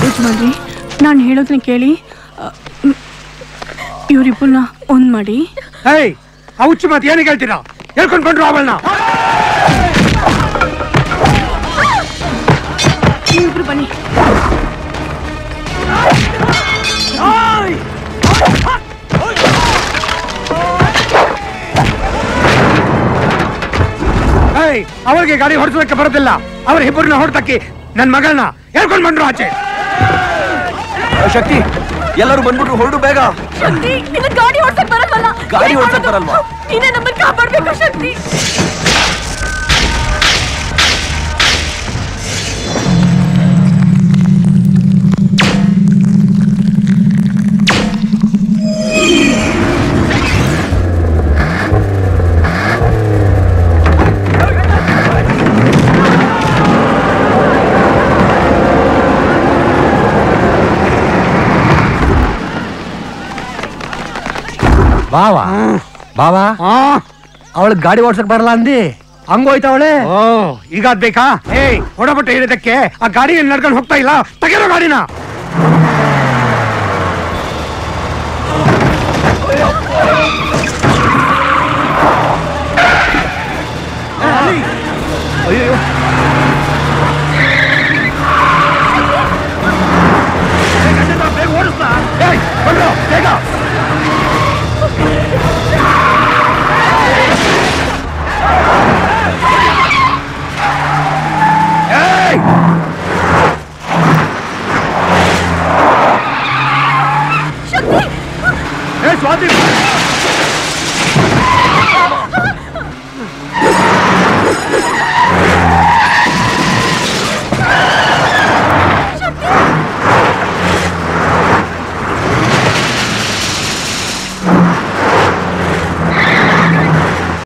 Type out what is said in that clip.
ಯಜಮಾನ್ರಿ, ನಾನು ಹೇಳೋದನ್ನ ಕೇಳಿ, ಇವರಿಬ್ಬರನ್ನ ಒಂದ್ ಮಾಡಿ. ಆ ಹುಚ್ಚು ಮಾತು ಏನಕ್ಕೆ ಹೇಳ್ತೀರಾ? ಹೇಳ್ಕೊಂಡ್ಕೊಂಡ್ರು ಅವಳನ್ನ. ನೀವಿಬ್ರು ಬನ್ನಿ. ಅವಳಿಗೆ ಗಾಡಿ ಹೊಡೆಸೋದಕ್ಕೆ ಬರೋದಿಲ್ಲ. ಅವ್ರ ಇಬ್ಬರನ್ನ ಹೊಡೆದಕ್ಕೆ ನನ್ ಮಗಳನ್ನ ಹೇಳ್ಕೊಂಡ್ ಬಂದ್ರು ಆಚೆ. ಶಕ್ತಿ, ಎಲ್ಲರೂ ಬಂದ್ಬಿಟ್ರು, ಹೊರಡು ಬೇಗ. ಶಕ್ತಿ, ನಿನ್ನ ಗಾಡಿ ಓಡ್ಸಕ್ ಬರಲ್ವಲ್ಲ? ಗಾಡಿ ಓಡ್ಸಕ್ ಬರಲ್ವಾ? ನೀನೇ ನಮ್ಮನ್ನ ಕಾಪಾಡ್ಬೇಕು ಶಕ್ತಿ. ಬಾವಾ ಬಾವಾ, ಅವಳಿಗೆ ಗಾಡಿ ಓಡ್ಸಕ್ ಬರಲ್ಲ ಅಂದಿ, ಹಂಗೋಯ್ತವಳೆ. ಈಗ ಬೇಕಾ? ಹೊಡಬಟ್ಟೆ ಹೇಳಿದಕ್ಕೆ ಆ ಗಾಡಿಯಲ್ಲಿ ನಡ್ಕೊಂಡು ಹೋಗ್ತಾ ಇಲ್ಲ. ತಗೆರೋ ಗಾಡಿನ.